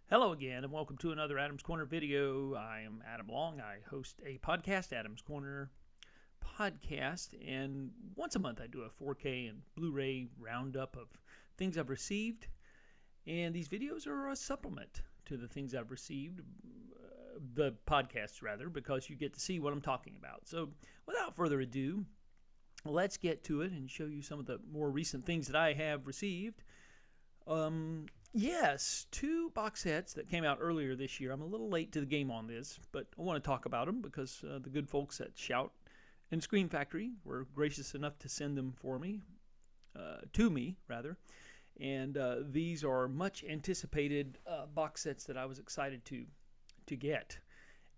Hello again, and welcome to another Adam's Corner video. I am Adam Long. I host a podcast, Adam's Corner Podcast, and once a month I do a 4K and Blu-ray roundup of things I've received, and these videos are a supplement to the things I've received, the podcasts rather, because you get to see what I'm talking about. So without further ado, let's get to it and show you some of the more recent things that I have received. Yes, two box sets that came out earlier this year. I'm a little late to the game on this, but I want to talk about them because the good folks at Shout and Screen Factory were gracious enough to send them to me, rather. And these are much anticipated box sets that I was excited to get.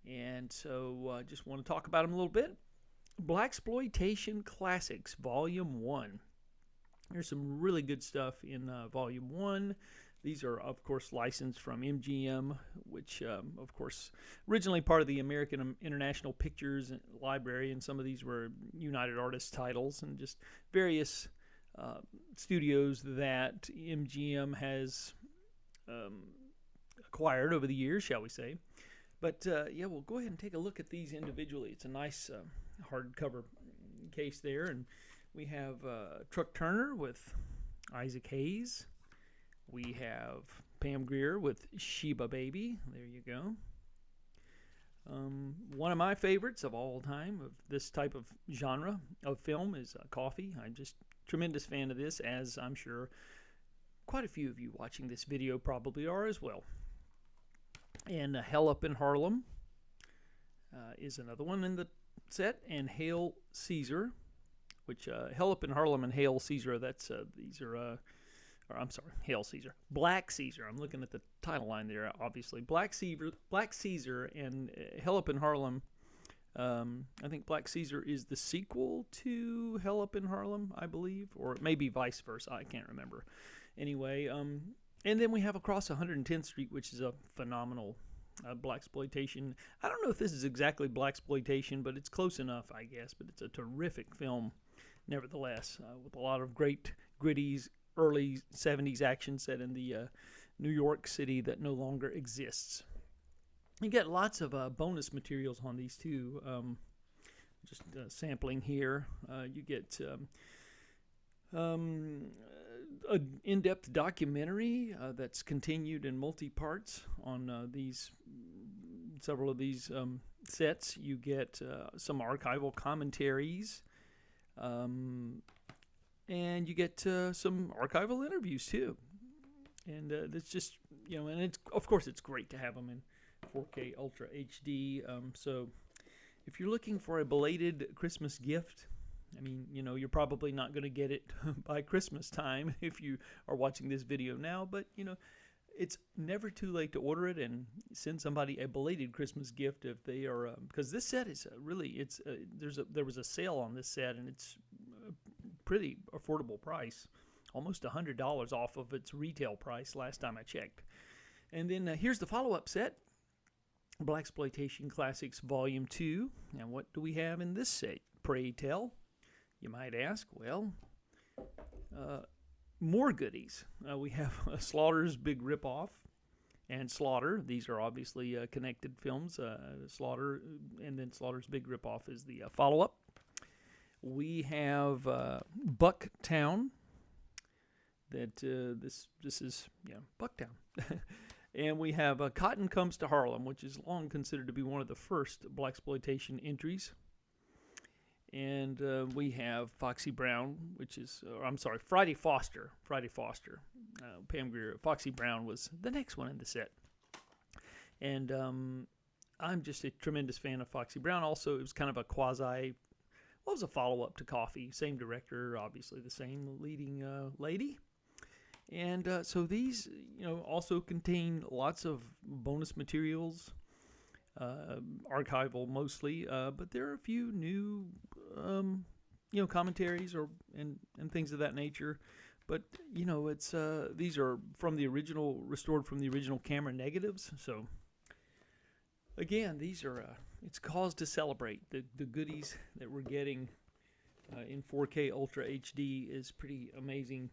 And so I just want to talk about them a little bit. Blaxploitation Classics, Volume 1. There's some really good stuff in Volume 1. These are, of course, licensed from MGM, which, of course, originally part of the American International Pictures Library, and some of these were United Artists titles, and just various studios that MGM has acquired over the years, shall we say. But, yeah, we'll go ahead and take a look at these individually. It's a nice hardcover case there, and we have Truck Turner with Isaac Hayes. We have Pam Grier with Sheba Baby. There you go. One of my favorites of all time of this type of genre of film is Coffee. I'm just a tremendous fan of this, as I'm sure quite a few of you watching this video probably are as well. And Hell Up in Harlem is another one in the set, and Hail Caesar, which Hell Up in Harlem and Hail Caesar, Hail Caesar. Black Caesar. I'm looking at the title line there, obviously. Black Caesar and Hell Up in Harlem. I think Black Caesar is the sequel to Hell Up in Harlem, I believe, or maybe vice versa. I can't remember. Anyway, and then we have Across 110th Street, which is a phenomenal blaxploitation. I don't know if this is exactly blaxploitation, but it's close enough, I guess. But it's a terrific film, nevertheless, with a lot of great, gritty, early 70s action set in the New York City that no longer exists. You get lots of bonus materials on these too. Just sampling here. You get an in-depth documentary that's continued in multi-parts on several of these sets. You get some archival commentaries. And you get some archival interviews too, and that's just and it's of course it's great to have them in 4K Ultra HD. So if you're looking for a belated Christmas gift, I mean you're probably not going to get it by Christmas time if you are watching this video now, but it's never too late to order it and send somebody a belated Christmas gift if they are because this set is there was a sale on this set, and it's pretty affordable price, almost $100 off of its retail price last time I checked. And then here's the follow-up set, Blaxploitation Classics Volume 2. Now what do we have in this set, pray tell, you might ask? Well, more goodies. We have Slaughter's Big Ripoff and Slaughter. These are obviously connected films. Slaughter, and then Slaughter's Big Ripoff is the follow-up. We have Bucktown. That this is Bucktown, and we have Cotton Comes to Harlem, which is long considered to be one of the first blaxploitation entries. And we have Foxy Brown, which is Friday Foster. Pam Grier. Foxy Brown was the next one in the set, and I'm just a tremendous fan of Foxy Brown. Also, it was kind of a quasi. Well, it was a follow-up to Coffee. Same director, obviously the same leading lady. And so these, also contain lots of bonus materials, archival mostly, but there are a few new, commentaries and things of that nature. But, it's these are restored from the original camera negatives. So, again, these are... it's cause to celebrate. The goodies that we're getting in 4K Ultra HD is pretty amazing.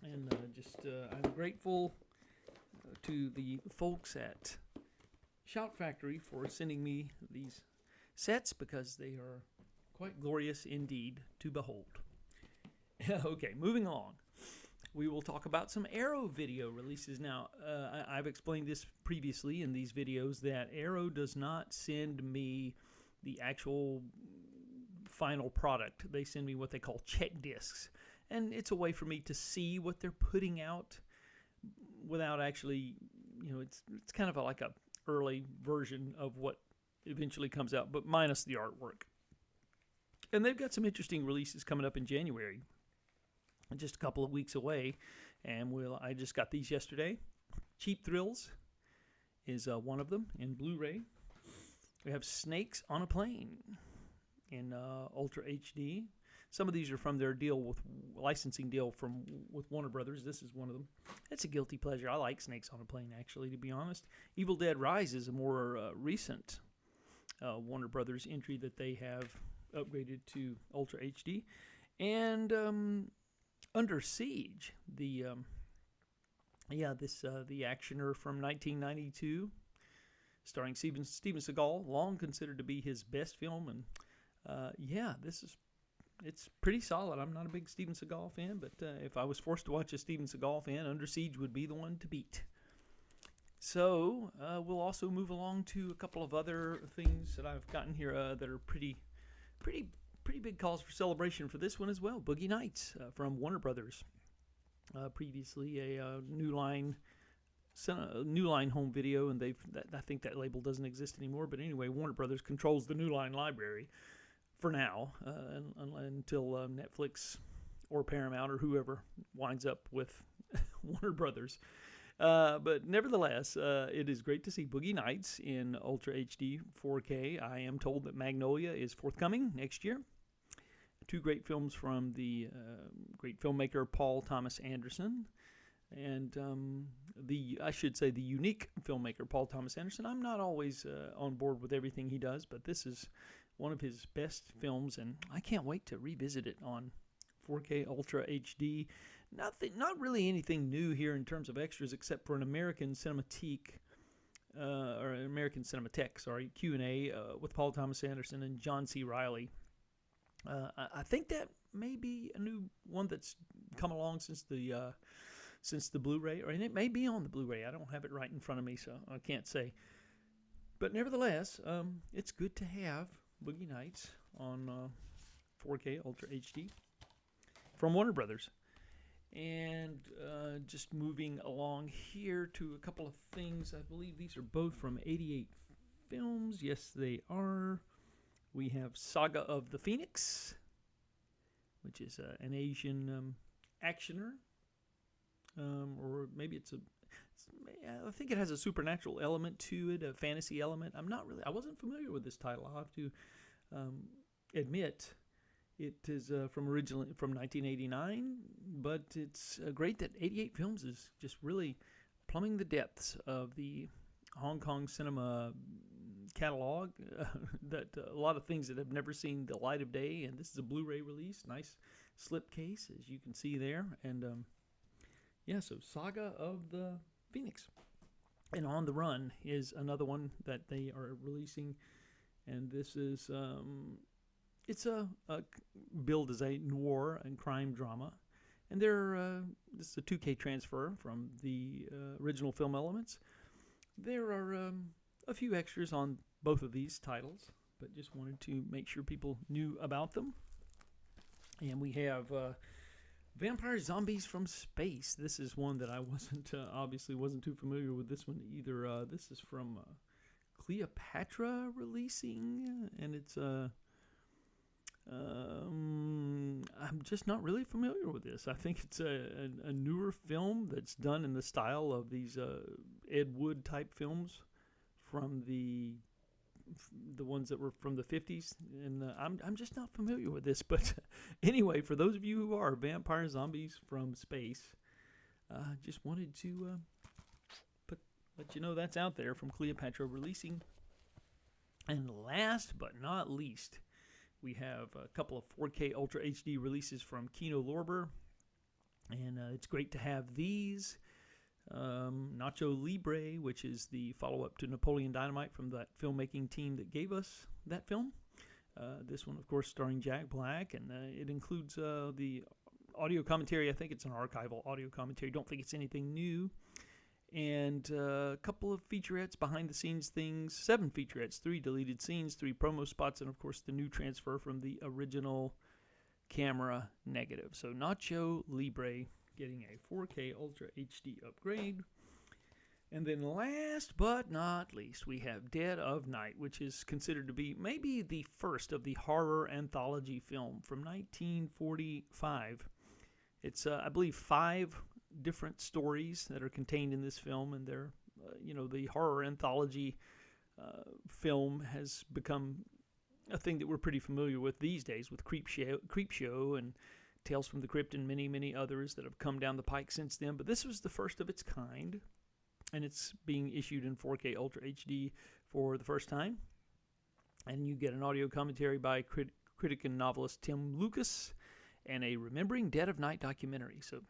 And I'm grateful to the folks at Shout Factory for sending me these sets because they are quite glorious indeed to behold. Okay, moving along. We will talk about some Arrow video releases. Now, I've explained this previously in these videos that Arrow does not send me the actual final product. They send me what they call check discs. And it's a way for me to see what they're putting out without actually, it's kind of like a early version of what eventually comes out, but minus the artwork. And they've got some interesting releases coming up in January. Just a couple of weeks away, and I just got these yesterday. Cheap Thrills is one of them in Blu-ray. We have Snakes on a Plane in Ultra HD. Some of these are from their licensing deal with Warner Brothers. This is one of them. It's a guilty pleasure. I like Snakes on a Plane, actually, to be honest. Evil Dead Rise is a more recent Warner Brothers entry that they have upgraded to Ultra HD. And Under Siege, the actioner from 1992, starring Steven Seagal, long considered to be his best film, and it's pretty solid. I'm not a big Steven Seagal fan, but if I was forced to watch a Steven Seagal fan, Under Siege would be the one to beat. So we'll also move along to a couple of other things that I've gotten here that are pretty big calls for celebration for this one as well. Boogie Nights from Warner Brothers. Previously a New Line home video, and I think that label doesn't exist anymore. But anyway, Warner Brothers controls the New Line library for now, until Netflix or Paramount or whoever winds up with Warner Brothers. But nevertheless, it is great to see Boogie Nights in Ultra HD 4K. I am told that Magnolia is forthcoming next year. Two great films from the great filmmaker Paul Thomas Anderson, and the unique filmmaker Paul Thomas Anderson. I'm not always on board with everything he does, but this is one of his best films, and I can't wait to revisit it on 4K Ultra HD. Not really anything new here in terms of extras, except for an American Cinematheque, or an American Cinematheque, Q&A with Paul Thomas Anderson and John C. Reilly. I think that may be a new one that's come along since the Blu-ray, and it may be on the Blu-ray. I don't have it right in front of me, so I can't say. But nevertheless, it's good to have Boogie Nights on 4K Ultra HD from Warner Brothers. And just moving along here to a couple of things. I believe these are both from 88 Films. Yes, they are. We have Saga of the Phoenix, which is an Asian actioner. Or maybe I think it has a supernatural element to it, a fantasy element. I wasn't familiar with this title, I'll have to admit. It is originally from 1989, but it's great that 88 Films is just really plumbing the depths of the Hong Kong cinema catalog. That a lot of things that have never seen the light of day, and this is a Blu-ray release. Nice slipcase, as you can see there, and so Saga of the Phoenix. And On the Run is another one that they are releasing, and this is it's a billed as a noir and crime drama, and this is a 2K transfer from the original film elements. There are a few extras on both of these titles, but just wanted to make sure people knew about them. And we have Vampire Zombies from Space. This is one that I obviously wasn't too familiar with this one either. This is from Cleopatra releasing, and it's I'm just not really familiar with this. I think it's a newer film that's done in the style of these Ed Wood type films from the ones that were from the 50s, and I'm just not familiar with this. But anyway, for those of you who are, Vampire Zombies from Space, just wanted to let you know that's out there from Cleopatra releasing. And last but not least, we have a couple of 4K Ultra HD releases from Kino Lorber, and it's great to have these. Nacho Libre, which is the follow-up to Napoleon Dynamite from that filmmaking team that gave us that film. This one, of course, starring Jack Black, and it includes the audio commentary. I think it's an archival audio commentary. Don't think it's anything new. And a couple of featurettes, behind-the-scenes things, 7 featurettes, 3 deleted scenes, 3 promo spots, and, of course, the new transfer from the original camera negative. So Nacho Libre getting a 4K Ultra HD upgrade. And then last but not least, we have Dead of Night, which is considered to be maybe the first of the horror anthology film from 1945. It's, I believe, 5 different stories that are contained in this film, and they're, the horror anthology film has become a thing that we're pretty familiar with these days, with Creepshow and Tales from the Crypt and many, many others that have come down the pike since then. But this was the first of its kind, and it's being issued in 4K Ultra HD for the first time. And you get an audio commentary by critic and novelist Tim Lucas and a Remembering Dead of Night documentary. So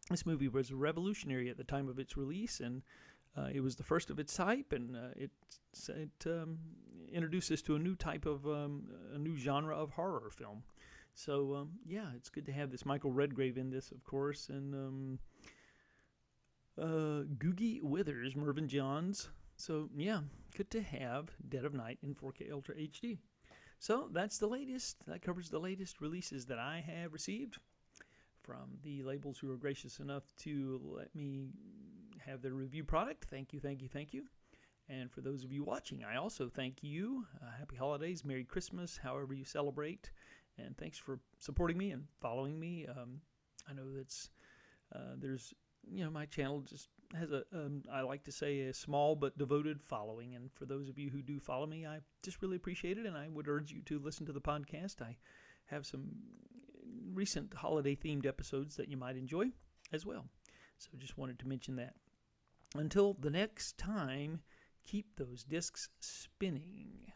this movie was revolutionary at the time of its release, and it was the first of its type, and it introduced us to a new type of, a new genre of horror film. So, it's good to have this. Michael Redgrave in this, of course, and Googie Withers, Mervyn Johns. So, good to have Dead of Night in 4K Ultra HD. So, that's the latest. That covers the latest releases that I have received from the labels who are gracious enough to let me have their review product. Thank you, thank you, thank you. And for those of you watching, I also thank you. Happy holidays, Merry Christmas, however you celebrate. And thanks for supporting me and following me. I know that's there's, my channel just has I like to say, a small but devoted following. And for those of you who do follow me, I just really appreciate it. And I would urge you to listen to the podcast. I have some recent holiday-themed episodes that you might enjoy as well. So just wanted to mention that. Until the next time, keep those discs spinning.